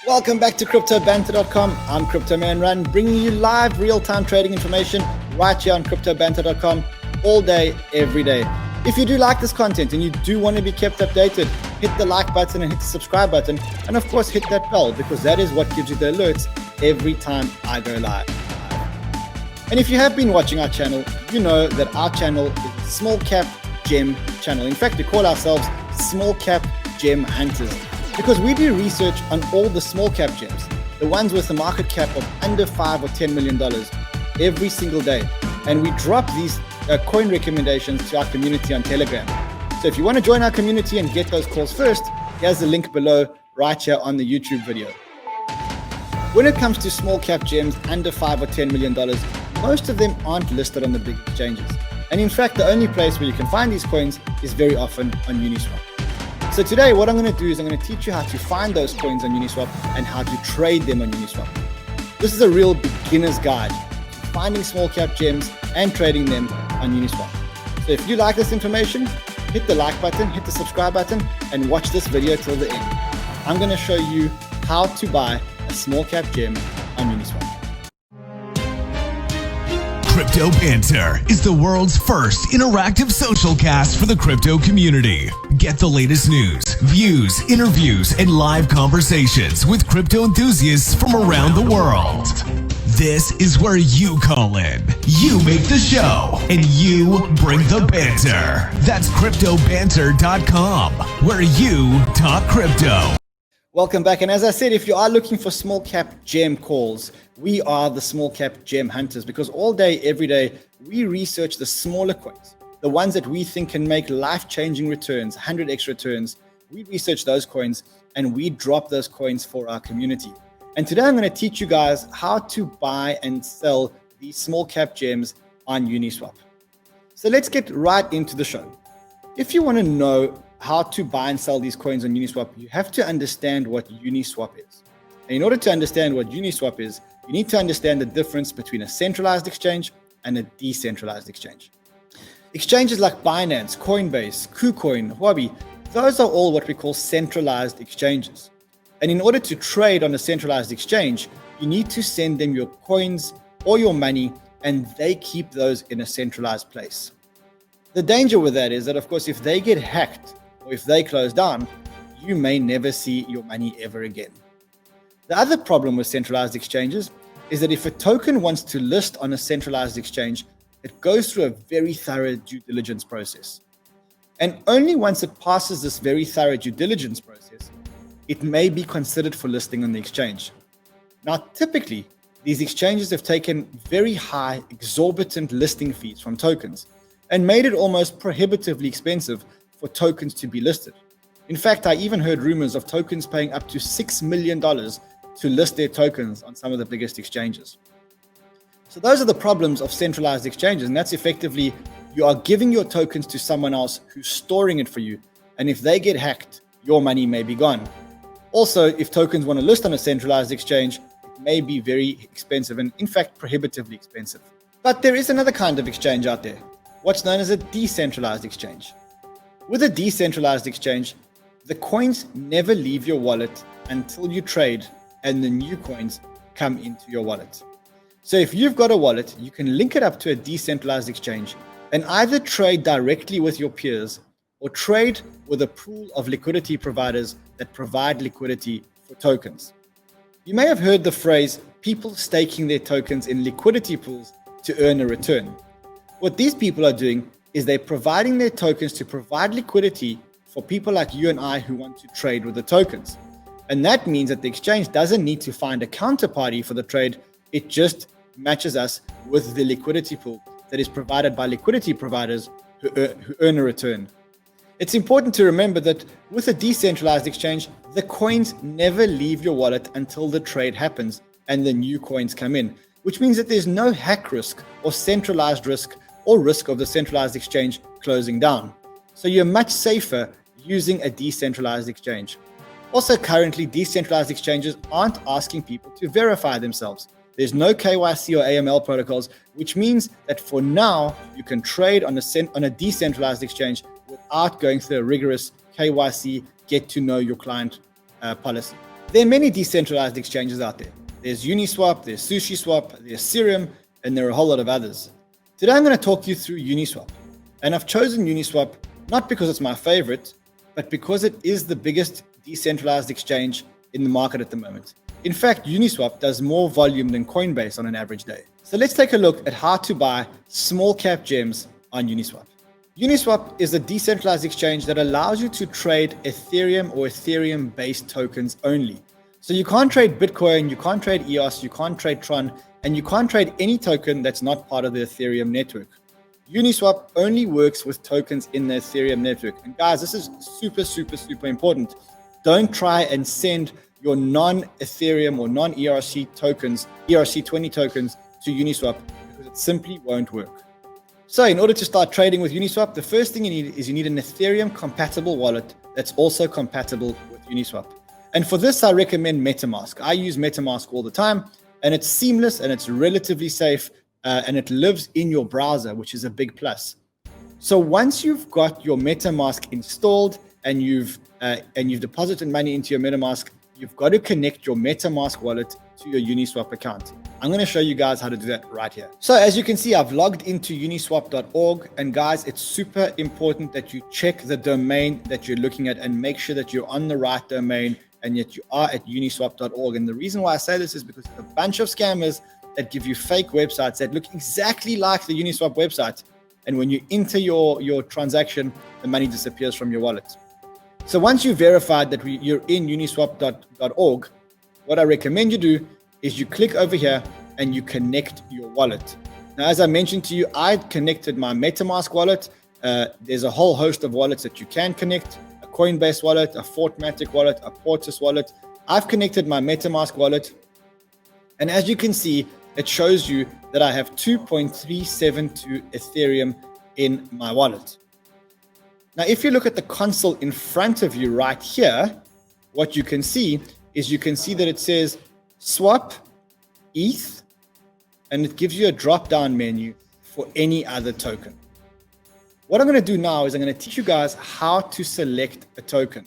Welcome back to CryptoBanter.com. I'm CryptoManRan, bringing you live real-time trading information right here on CryptoBanter.com all day, every day. If you do like this content and you do want to be kept updated, hit the like button and hit the subscribe button, and of course hit that bell, because that is what gives you the alerts every time I go live. And if you have been watching our channel, you know that our channel is a small cap gem channel. In fact, we call ourselves small cap gem hunters, because we do research on all the small cap gems, the ones with a market cap of under $5 or $10 million every single day. And we drop these coin recommendations to our community on Telegram. So if you want to join our community and get those calls first, here's the link below right here on the YouTube video. When it comes to small cap gems under $5 or $10 million, most of them aren't listed on the big exchanges. And in fact, the only place where you can find these coins is very often on Uniswap. So today, what I'm going to do is I'm going to teach you how to find those coins on Uniswap and how to trade them on Uniswap. This is a real beginner's guide to finding small cap gems and trading them on Uniswap. So if you like this information, hit the like button, hit the subscribe button, and watch this video till the end. I'm going to show you how to buy a small cap gem on Uniswap. Crypto Banter is the world's first interactive social cast for the crypto community. Get the latest news, views, interviews, and live conversations with crypto enthusiasts from around the world. This is where you call in, you make the show, and you bring the banter. That's CryptoBanter.com, where you talk crypto. Welcome back, and as I said, if you are looking for small cap gem calls, we are the small cap gem hunters, because all day, every day, we research the smaller coins, the ones that we think can make life-changing returns, 100x returns. We research those coins and we drop those coins for our community. And today I'm going to teach you guys how to buy and sell these small cap gems on Uniswap. So let's get right into the show. If you want to know how to buy and sell these coins on Uniswap, you have to understand what Uniswap is. And in order to understand what Uniswap is, you need to understand the difference between a centralized exchange and a decentralized exchange. Exchanges like Binance, Coinbase, KuCoin, Huobi, those are all what we call centralized exchanges. And in order to trade on a centralized exchange, you need to send them your coins or your money, and they keep those in a centralized place. The danger with that is that, of course, if they get hacked or if they close down, you may never see your money ever again. The other problem with centralized exchanges is that if a token wants to list on a centralized exchange, it goes through a very thorough due diligence process. And only once it passes this very thorough due diligence process, it may be considered for listing on the exchange. Now, typically, these exchanges have taken very high, exorbitant listing fees from tokens and made it almost prohibitively expensive for tokens to be listed. In fact, I even heard rumors of tokens paying up to $6 million to list their tokens on some of the biggest exchanges. So those are the problems of centralized exchanges, and that's effectively you are giving your tokens to someone else who's storing it for you, and if they get hacked, your money may be gone. Also, if tokens want to list on a centralized exchange, it may be very expensive and in fact prohibitively expensive. But there is another kind of exchange out there, what's known as a decentralized exchange. With a decentralized exchange, the coins never leave your wallet until you trade and the new coins come into your wallet. So if you've got a wallet, you can link it up to a decentralized exchange and either trade directly with your peers or trade with a pool of liquidity providers that provide liquidity for tokens. You may have heard the phrase, people staking their tokens in liquidity pools to earn a return. What these people are doing is they're providing their tokens to provide liquidity for people like you and I who want to trade with the tokens. And that means that the exchange doesn't need to find a counterparty for the trade. It just matches us with the liquidity pool that is provided by liquidity providers who earn a return. It's important to remember that with a decentralized exchange, the coins never leave your wallet until the trade happens and the new coins come in, which means that there's no hack risk or centralized risk or risk of the centralized exchange closing down. So you're much safer using a decentralized exchange. Also, currently, decentralized exchanges aren't asking people to verify themselves. There's no KYC or AML protocols, which means that for now, you can trade on a decentralized exchange without going through a rigorous KYC, get to know your client policy. There are many decentralized exchanges out there. There's Uniswap, there's SushiSwap, there's Serum, and there are a whole lot of others. Today I'm going to talk you through Uniswap. And I've chosen Uniswap not because it's my favorite, but because it is the biggest decentralized exchange in the market at the moment. In fact, Uniswap does more volume than Coinbase on an average day. So let's take a look at how to buy small cap gems on Uniswap. Uniswap is a decentralized exchange that allows you to trade Ethereum or Ethereum-based tokens only. So you can't trade Bitcoin, you can't trade EOS, you can't trade Tron, and you can't trade any token that's not part of the Ethereum network. Uniswap only works with tokens in the Ethereum network. And guys, this is super important. Don't try and send your non-Ethereum or non-ERC tokens, ERC20 tokens to Uniswap because it simply won't work. So in order to start trading with Uniswap, the first thing you need an Ethereum compatible wallet that's also compatible with Uniswap. And for this, I recommend MetaMask. I use MetaMask all the time, and it's seamless and it's relatively safe, and it lives in your browser, which is a big plus. So once you've got your MetaMask installed and you've deposited money into your MetaMask, you've got to connect your MetaMask wallet to your Uniswap account. I'm going to show you guys how to do that right here. So as you can see, I've logged into uniswap.org, and guys, it's super important that you check the domain that you're looking at and make sure that you're on the right domain and yet you are at uniswap.org. And the reason why I say this is because there's a bunch of scammers that give you fake websites that look exactly like the Uniswap website. And when you enter your transaction, the money disappears from your wallet. So once you've verified that you're in uniswap.org, what I recommend you do is you click over here and you connect your wallet. Now, as I mentioned to you, I connected my MetaMask wallet. There's a whole host of wallets that you can connect: a Coinbase wallet, a Fortmatic wallet, a Portis wallet. I've connected my MetaMask wallet. And as you can see, it shows you that I have 2.372 Ethereum in my wallet. Now, if you look at the console in front of you right here, what you can see is that it says swap ETH, and it gives you a drop-down menu for any other token. What I'm going to do now is I'm going to teach you guys how to select a token.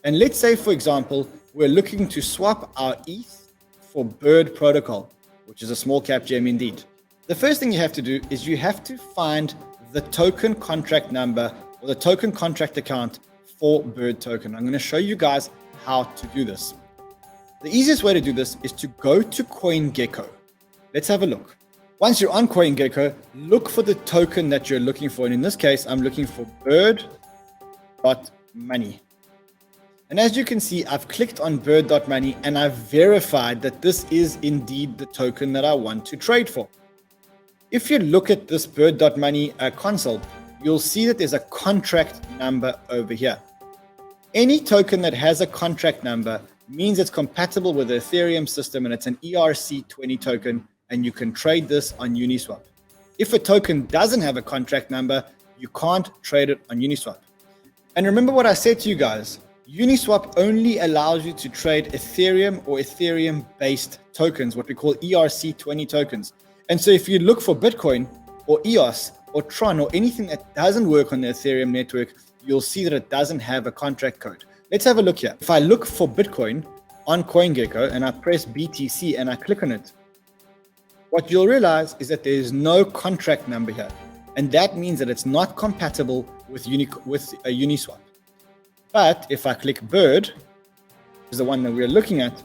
And let's say, for example, we're looking to swap our ETH for Bird protocol, which is a small cap gem indeed. The first thing you have to do is you have to find the token contract number or the token contract account for Bird token. I'm going to show you guys how to do this. The easiest way to do this is to go to CoinGecko. Let's have a look. Once you're on CoinGecko, look for the token that you're looking for. And in this case, I'm looking for bird.money. And as you can see, I've clicked on bird.money and I've verified that this is indeed the token that I want to trade for. If you look at this bird.money console, you'll see that there's a contract number over here. Any token that has a contract number means it's compatible with the Ethereum system and it's an ERC20 token, and you can trade this on Uniswap. If a token doesn't have a contract number, you can't trade it on Uniswap. And remember what I said to you guys, Uniswap only allows you to trade Ethereum or Ethereum-based tokens, what we call ERC20 tokens. And so if you look for Bitcoin or EOS or Tron or anything that doesn't work on the Ethereum network, you'll see that it doesn't have a contract code. Let's have a look here. If I look for Bitcoin on CoinGecko and I press BTC and I click on it, what you'll realize is that there is no contract number here. And that means that it's not compatible with Uniswap. But if I click Bird, which is the one that we're looking at,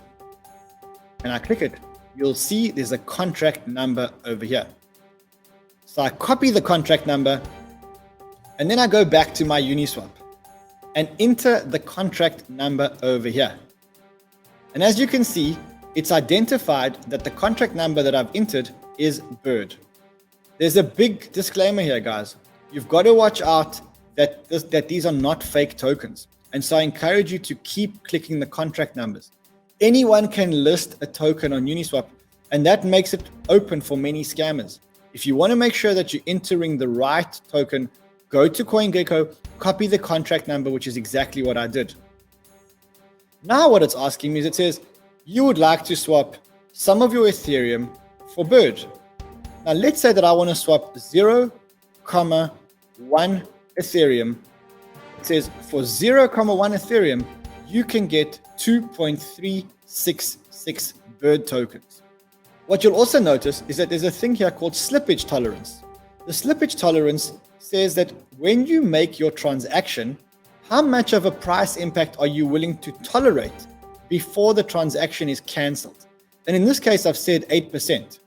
and I click it, you'll see there's a contract number over here. So I copy the contract number, and then I go back to my Uniswap and enter the contract number over here. And as you can see, it's identified that the contract number that I've entered is Bird. There's a big disclaimer here, guys. You've got to watch out that these are not fake tokens. And so I encourage you to keep clicking the contract numbers. Anyone can list a token on Uniswap, and that makes it open for many scammers. If you want to make sure that you're entering the right token, go to CoinGecko, copy the contract number, which is exactly what I did. Now what it's asking me is it says, you would like to swap some of your Ethereum for Bird. Now let's say that I want to swap 0.1 Ethereum. It says for 0.1 Ethereum, you can get 2.366 bird tokens. What you'll also notice is that there's a thing here called slippage tolerance. The slippage tolerance says that when you make your transaction, how much of a price impact are you willing to tolerate before the transaction is cancelled? And in this case, I've said 8%.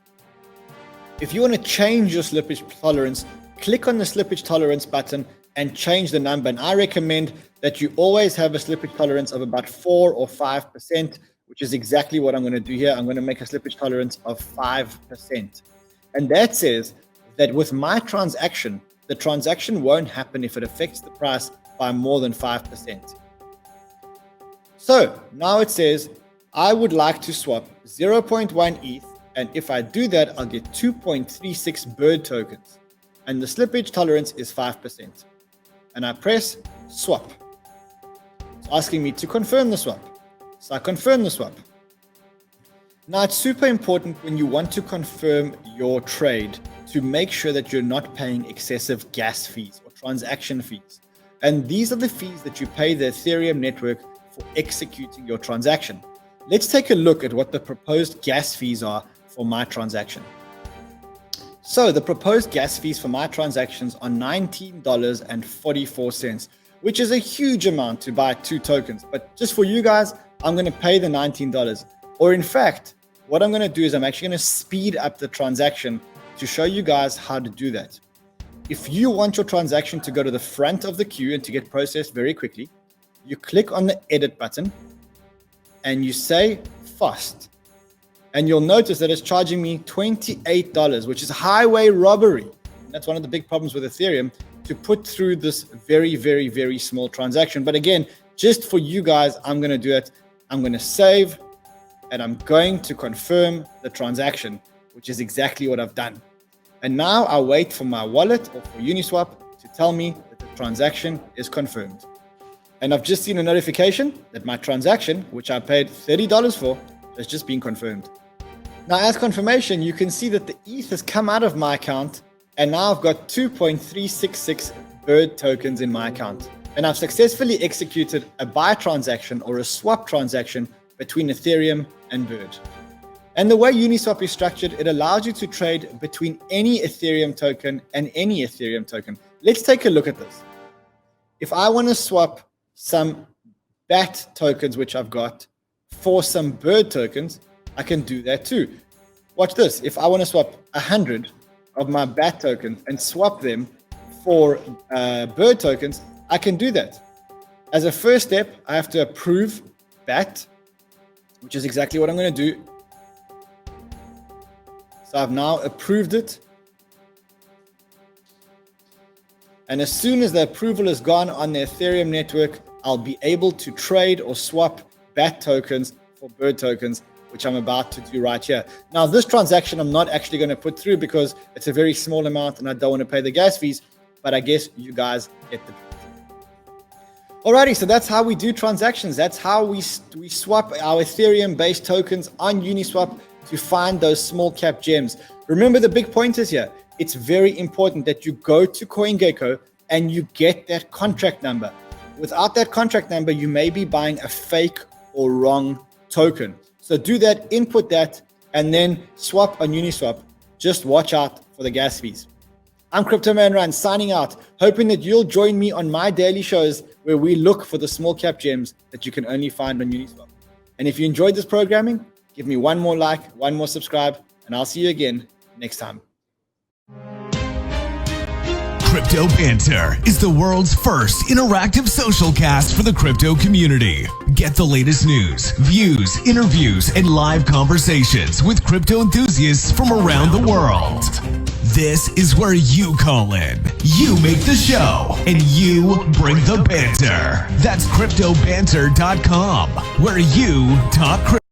If you want to change your slippage tolerance, click on the slippage tolerance button and change the number. And I recommend that you always have a slippage tolerance of about 4 or 5%, which is exactly what I'm going to do here. I'm going to make a slippage tolerance of 5%. And that says that with my transaction, the transaction won't happen if it affects the price by more than 5%. So now it says, I would like to swap 0.1 ETH. And if I do that, I'll get 2.36 bird tokens. And the slippage tolerance is 5%. And I press swap. It's asking me to confirm the swap. So I confirm the swap. Now it's super important when you want to confirm your trade to make sure that you're not paying excessive gas fees or transaction fees. And these are the fees that you pay the Ethereum network for executing your transaction. Let's take a look at what the proposed gas fees are for my transaction. So the proposed gas fees for my transactions are $19.44, which is a huge amount to buy 2 tokens. But just for you guys, I'm going to pay the $19. Or in fact, what I'm going to do is I'm actually going to speed up the transaction to show you guys how to do that. If you want your transaction to go to the front of the queue and to get processed very quickly, you click on the edit button and you say fast. And you'll notice that it's charging me $28, which is highway robbery. That's one of the big problems with Ethereum, to put through this very, very, very small transaction. But again, just for you guys, I'm going to do it. I'm going to save and I'm going to confirm the transaction, which is exactly what I've done. And now I wait for my wallet or for Uniswap to tell me that the transaction is confirmed. And I've just seen a notification that my transaction, which I paid $30 for, has just been confirmed. Now, as confirmation, you can see that the ETH has come out of my account, and now I've got 2.366 bird tokens in my account. And I've successfully executed a buy transaction or a swap transaction between Ethereum and Bird. And the way Uniswap is structured, it allows you to trade between any Ethereum token and any Ethereum token. Let's take a look at this. If I want to swap some BAT tokens, which I've got, for some bird tokens, I can do that too. Watch this. If I want to swap 100 of my BAT tokens and swap them for bird tokens, I can do that. As a first step, I have to approve BAT, which is exactly what I'm going to do. So I've now approved it. And as soon as the approval is gone on the Ethereum network, I'll be able to trade or swap BAT tokens for bird tokens, which I'm about to do right here. Now, this transaction I'm not actually going to put through because it's a very small amount and I don't want to pay the gas fees, but I guess you guys get the point. Alrighty, so that's how we do transactions. That's how we swap our Ethereum-based tokens on Uniswap to find those small cap gems. Remember the big pointers here. It's very important that you go to CoinGecko and you get that contract number. Without that contract number, you may be buying a fake or wrong token. So do that, input that, and then swap on Uniswap. Just watch out for the gas fees. I'm CryptoManRan'S signing out, hoping that you'll join me on my daily shows where we look for the small cap gems that you can only find on Uniswap. And if you enjoyed this programming, give me one more like, one more subscribe, and I'll see you again next time. Crypto Banter is the world's first interactive social cast for the crypto community. Get the latest news, views, interviews, and live conversations with crypto enthusiasts from around the world. This is where you call in, you make the show, and you bring the banter. That's CryptoBanter.com, where you talk crypto.